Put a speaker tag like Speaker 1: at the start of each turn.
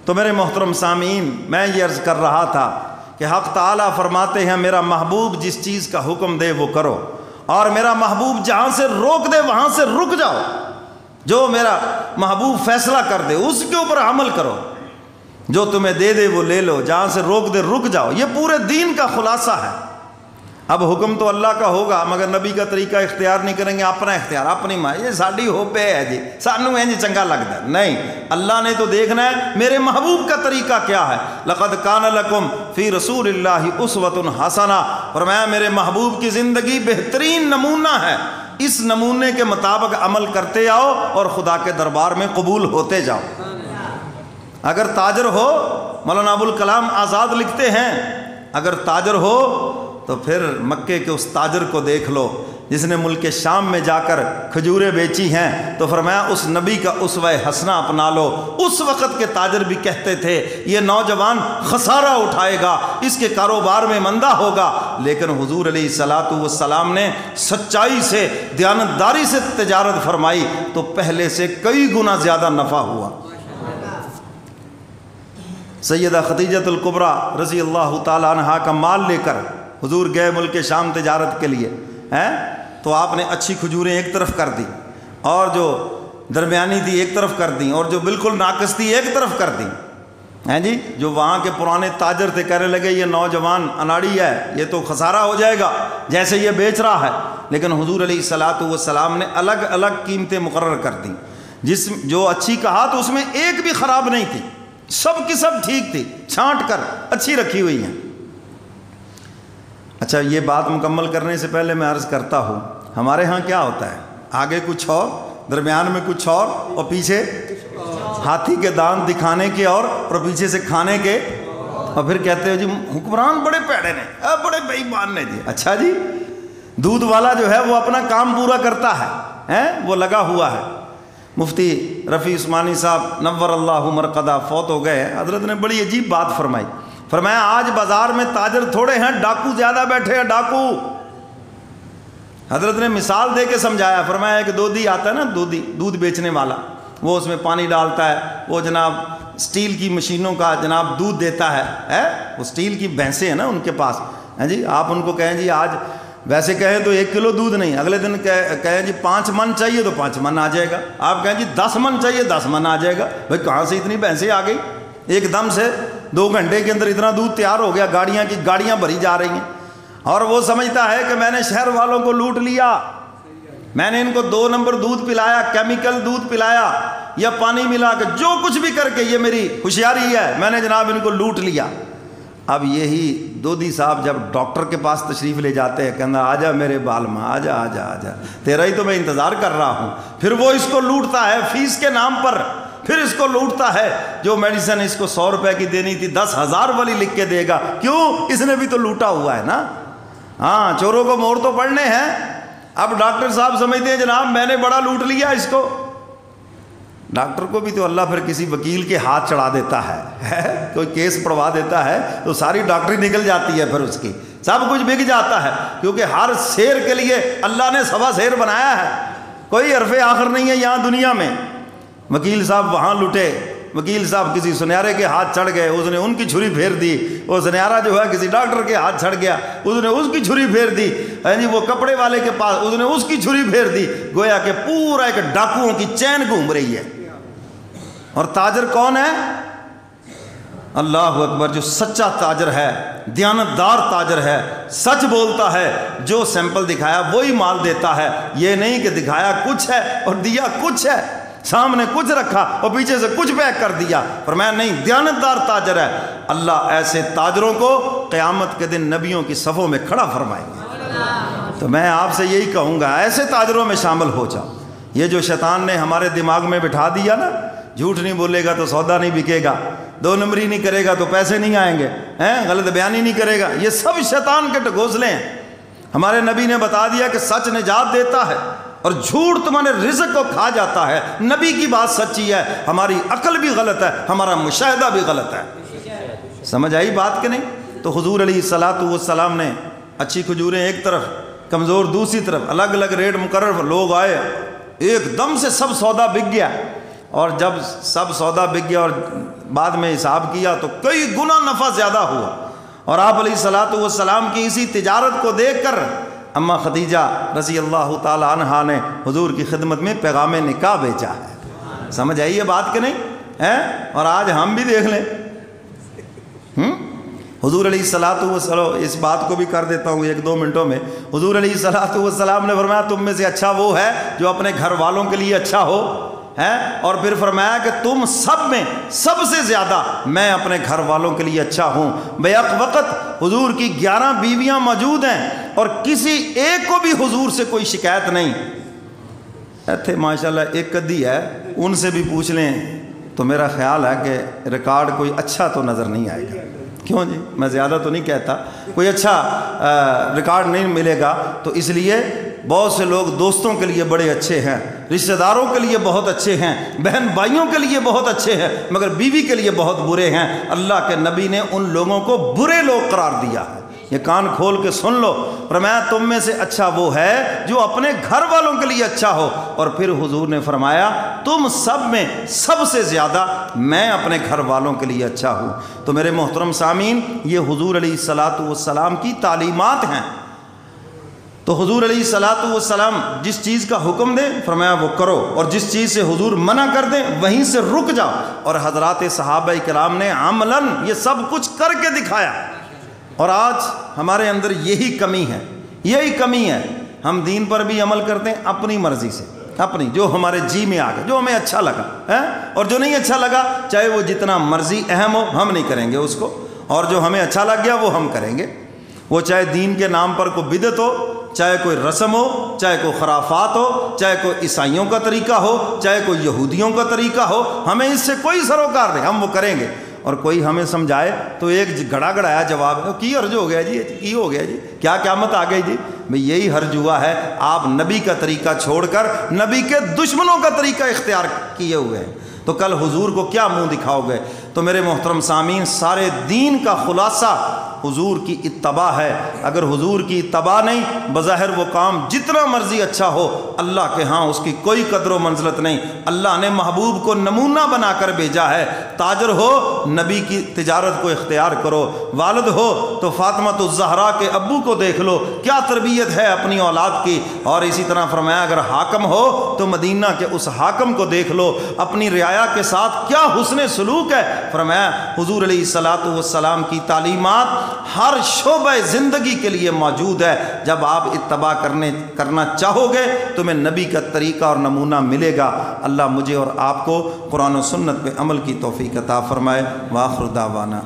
Speaker 1: تو میرے محترم سامعین، میں یہ عرض کر رہا تھا کہ حق تعالیٰ فرماتے ہیں میرا محبوب جس چیز کا حکم دے وہ کرو، اور میرا محبوب جہاں سے روک دے وہاں سے رک جاؤ۔ جو میرا محبوب فیصلہ کر دے اس کے اوپر عمل کرو، جو تمہیں دے دے وہ لے لو، جہاں سے روک دے رک جاؤ۔ یہ پورے دین کا خلاصہ ہے۔ اب حکم تو اللہ کا ہوگا، مگر نبی کا طریقہ اختیار نہیں کریں گے، اپنا اختیار، اپنی ماں، یہ ساڈی ہوبے ہے جی، سانوں ہے جی چنگا لگتا ہے، نہیں، اللہ نے تو دیکھنا ہے میرے محبوب کا طریقہ کیا ہے۔ لقد کان لکم فی رسول اللہ اسوۃ حسنہ، فرمایا میرے محبوب کی زندگی بہترین نمونہ ہے، اس نمونے کے مطابق عمل کرتے آؤ اور خدا کے دربار میں قبول ہوتے جاؤ۔ اگر تاجر ہو، مولانا ابوالکلام آزاد لکھتے ہیں، اگر تاجر ہو تو پھر مکے کے اس تاجر کو دیکھ لو جس نے ملک شام میں جا کر کھجوریں بیچی ہیں، تو فرمایا اس نبی کا اسوہ حسنہ اپنا لو۔ اس وقت کے تاجر بھی کہتے تھے یہ نوجوان خسارہ اٹھائے گا، اس کے کاروبار میں مندہ ہوگا، لیکن حضور علیہ الصلوۃ والسلام نے سچائی سے، دیانتداری سے تجارت فرمائی تو پہلے سے کئی گنا زیادہ نفع ہوا۔ سیدہ خدیجۃ الکبریٰ رضی اللہ تعالی عنہا کا مال لے کر حضور گئے ملک شام تجارت کے لیے، تو آپ نے اچھی کھجوریں ایک طرف کر دی، اور جو درمیانی تھی ایک طرف کر دیں، اور جو بالکل ناقص تھی ایک طرف کر دیں۔ جی جو وہاں کے پرانے تاجر تھے کہنے لگے یہ نوجوان اناڑی ہے، یہ تو خسارہ ہو جائے گا جیسے یہ بیچ رہا ہے، لیکن حضور علیہ الصلوۃ والسلام نے الگ الگ قیمتیں مقرر کر دیں، جو اچھی کہا تو اس میں ایک بھی خراب نہیں تھی، سب کی سب ٹھیک تھی، چھانٹ کر اچھی رکھی ہوئی ہیں۔ اچھا، یہ بات مکمل کرنے سے پہلے میں عرض کرتا ہوں ہمارے ہاں کیا ہوتا ہے، آگے کچھ اور، درمیان میں کچھ اور پیچھے ہاتھی کے دانت دکھانے کے اور پیچھے سے کھانے کے، اور پھر کہتے ہو جی حکمران بڑے پیڑے نے، بڑے بے ایمان نے جی۔ اچھا جی، دودھ والا جو ہے وہ اپنا کام پورا کرتا ہے، وہ لگا ہوا ہے۔ مفتی رفیع عثمانی صاحب نور اللہ مرقدہ فوت ہو گئے، حضرت نے بڑی عجیب بات فرمائی، فرمایا آج بازار میں تاجر تھوڑے ہیں، ڈاکو زیادہ بیٹھے ہیں، ڈاکو۔ حضرت نے مثال دے کے سمجھایا، فرمایا ایک دودھی آتا ہے نا، دودھ بیچنے والا، وہ اس میں پانی ڈالتا ہے، وہ جناب سٹیل کی مشینوں کا جناب دودھ دیتا ہے، وہ سٹیل کی بھینسیں ہیں نا ان کے پاس، جی آپ ان کو کہیں جی آج ویسے کہیں تو 1 کلو دودھ نہیں، اگلے دن کہیں جی 5 من چاہیے تو 5 من آ جائے گا، آپ کہیں جی 10 من چاہیے 10 من آ جائے گا۔ بھائی کہاں سے اتنی بھینسیں آ گئی؟ ایک دم سے 2 گھنٹے کے اندر اتنا دودھ تیار ہو گیا، گاڑیاں کی گاڑیاں بھری جا رہی ہیں، اور وہ سمجھتا ہے کہ میں نے شہر والوں کو لوٹ لیا، میں نے ان کو 2 نمبر دودھ پلایا، کیمیکل دودھ پلایا یا پانی ملا کے جو کچھ بھی کر کے، یہ میری ہوشیاری ہے، میں نے جناب ان کو لوٹ لیا۔ اب یہی دودھی صاحب جب ڈاکٹر کے پاس تشریف لے جاتے ہیں، کہنا آ جا میرے بالما، آ جا آ جا آ جا، تیرا ہی تو میں انتظار کر رہا ہوں۔ پھر وہ اس کو لوٹتا ہے فیس کے نام پر، پھر اس کو لوٹتا ہے، جو میڈیسن اس کو 100 روپے کی دینی تھی 10,000 والی لکھ کے دے گا، کیوں؟ اس نے بھی تو لوٹا ہوا ہے نا۔ ہاں، چوروں کو مور تو پڑنے ہیں۔ اب ڈاکٹر صاحب سمجھتے ہیں جناب میں نے بڑا لوٹ لیا اس کو، ڈاکٹر کو بھی تو اللہ پھر کسی وکیل کے ہاتھ چڑھا دیتا ہے، کوئی کیس پڑھوا دیتا ہے تو ساری ڈاکٹری نکل جاتی ہے، پھر اس کی سب کچھ بک جاتا ہے، کیونکہ ہر شیر کے لیے اللہ نے سوا شیر بنایا ہے، کوئی حرف آخر نہیں ہے یہاں دنیا میں۔ وکیل صاحب وہاں لٹے، وکیل صاحب کسی سنیارے کے ہاتھ چڑھ گئے، اس نے ان کی چھری پھیر دی، وہ سنیارا جو ہے کسی ڈاکٹر کے ہاتھ چڑھ گیا، اس نے اس کی چھری پھیر دی، جی وہ کپڑے والے کے پاس اس نے اس کی چھری پھیر دی، گویا کہ پورا ایک ڈاکوؤں کی چین گھوم رہی ہے۔ اور تاجر کون ہے؟ اللہ اکبر، جو سچا تاجر ہے، دیانتدار تاجر ہے، سچ بولتا ہے، جو سیمپل دکھایا وہی مال دیتا ہے، یہ نہیں کہ دکھایا کچھ ہے اور دیا کچھ ہے، سامنے کچھ رکھا اور پیچھے سے کچھ پیک کر دیا، فرمایا نہیں، دیانتدار تاجر ہے۔ اللہ ایسے تاجروں کو قیامت کے دن نبیوں کی صفوں میں کھڑا فرمائیں گے۔ تو میں آپ سے یہی کہوں گا، ایسے تاجروں میں شامل ہو جاؤ۔ یہ جو شیطان نے ہمارے دماغ میں بٹھا دیا نا، جھوٹ نہیں بولے گا تو سودا نہیں بکے گا، 2 نمبری نہیں کرے گا تو پیسے نہیں آئیں گے، غلط بیانی نہیں کرے گا، یہ سب شیطان کے ٹگوسلے ہیں۔ ہمارے نبی نے بتا دیا کہ سچ نجات دیتا ہے اور جھوٹ تمہارے رزق کو کھا جاتا ہے۔ نبی کی بات سچی ہے، ہماری عقل بھی غلط ہے، ہمارا مشاہدہ بھی غلط ہے۔ سمجھ آئی بات کہ نہیں؟ تو حضور علیہ الصلوۃ والسلام نے اچھی کھجوریں ایک طرف، کمزور دوسری طرف، الگ الگ ریٹ مقرر، لوگ آئے، ایک دم سے سب سودا بک گیا۔ اور جب سب سودا بک گیا اور بعد میں حساب کیا تو کئی گنا نفع زیادہ ہوا. اور آپ علیہ الصلوۃ والسلام کی اسی تجارت کو دیکھ کر اماں خدیجہ رضی اللہ تعالی عنہا نے حضور کی خدمت میں پیغام نکاح بھیجا ہے. سمجھ آئی یہ بات کہ نہیں ہے؟ اور آج ہم بھی دیکھ لیں. حضور علیہ الصلوۃ والسلام، اس بات کو بھی کر دیتا ہوں 1-2 منٹوں میں. حضور علیہ الصلوۃ والسلام نے فرمایا تم میں سے اچھا وہ ہے جو اپنے گھر والوں کے لیے اچھا ہو ہے، اور پھر فرمایا کہ تم سب میں سب سے زیادہ میں اپنے گھر والوں کے لیے اچھا ہوں. بیک وقت حضور کی 11 بیویاں موجود ہیں اور کسی ایک کو بھی حضور سے کوئی شکایت نہیں. ایتھے ماشاءاللہ ایک کدی ہے، ان سے بھی پوچھ لیں تو میرا خیال ہے کہ ریکارڈ کوئی اچھا تو نظر نہیں آئے گا. کیوں جی؟ میں زیادہ تو نہیں کہتا، کوئی اچھا ریکارڈ نہیں ملے گا. تو اس لیے بہت سے لوگ دوستوں کے لیے بڑے اچھے ہیں، رشتہ داروں کے لیے بہت اچھے ہیں، بہن بھائیوں کے لیے بہت اچھے ہیں، مگر بیوی کے لیے بہت برے ہیں. اللہ کے نبی نے ان لوگوں کو برے لوگ قرار دیا ہے. یہ کان کھول کے سن لو. فرمایا تم میں سے اچھا وہ ہے جو اپنے گھر والوں کے لیے اچھا ہو. اور پھر حضور نے فرمایا تم سب میں سب سے زیادہ میں اپنے گھر والوں کے لیے اچھا ہوں. تو میرے محترم سامعین، یہ حضور علیہ الصلوۃ والسلام کی تعلیمات ہیں. تو حضور علیہ الصلوۃ والسلام جس چیز کا حکم دیں فرمایا وہ کرو، اور جس چیز سے حضور منع کر دیں وہیں سے رک جاؤ. اور حضرات صحابہ کرام نے عملاً یہ سب کچھ کر کے دکھایا. اور آج ہمارے اندر یہی کمی ہے. ہم دین پر بھی عمل کرتے ہیں اپنی مرضی سے، اپنی جو ہمارے جی میں آ گیا، جو ہمیں اچھا لگا ہے، اور جو نہیں اچھا لگا چاہے وہ جتنا مرضی اہم ہو ہم نہیں کریں گے اس کو، اور جو ہمیں اچھا لگ گیا وہ ہم کریں گے. وہ چاہے دین کے نام پر کوئی بدعت ہو، چاہے کوئی رسم ہو، چاہے کوئی خرافات ہو، چاہے کوئی عیسائیوں کا طریقہ ہو، چاہے کوئی یہودیوں کا طریقہ ہو، ہمیں اس سے کوئی سروکار نہیں، ہم وہ کریں گے. اور کوئی ہمیں سمجھائے تو ایک گڑا گڑایا جواب ہے کی حرج ہو گیا جی، کی ہو گیا جی، کیا قیامت آ گئی جی. بھئی یہی حرج ہوا ہے، آپ نبی کا طریقہ چھوڑ کر نبی کے دشمنوں کا طریقہ اختیار کیے ہوئے ہیں. تو کل حضور کو کیا منہ دکھاؤ گے؟ تو میرے محترم سامعین، سارے دین کا خلاصہ حضور کی اتباع ہے. اگر حضور کی اتباع نہیں، بظاہر وہ کام جتنا مرضی اچھا ہو، اللہ کے ہاں اس کی کوئی قدر و منزلت نہیں. اللہ نے محبوب کو نمونہ بنا کر بھیجا ہے. تاجر ہو نبی کی تجارت کو اختیار کرو، والد ہو تو فاطمۃ الزہرا کے ابو کو دیکھ لو کیا تربیت ہے اپنی اولاد کی. اور اسی طرح فرمایا اگر حاکم ہو تو مدینہ کے اس حاکم کو دیکھ لو، اپنی رعایا کے ساتھ کیا حسن سلوک ہے. فرمایا حضور علیہ الصلوۃ والسلام کی تعلیمات ہر شعبہ زندگی کے لیے موجود ہے. جب آپ اتباع کرنا چاہو گے تمہیں نبی کا طریقہ اور نمونہ ملے گا. اللہ مجھے اور آپ کو قرآن و سنت پہ عمل کی توفیق عطا فرمائے. وآخر دعوانا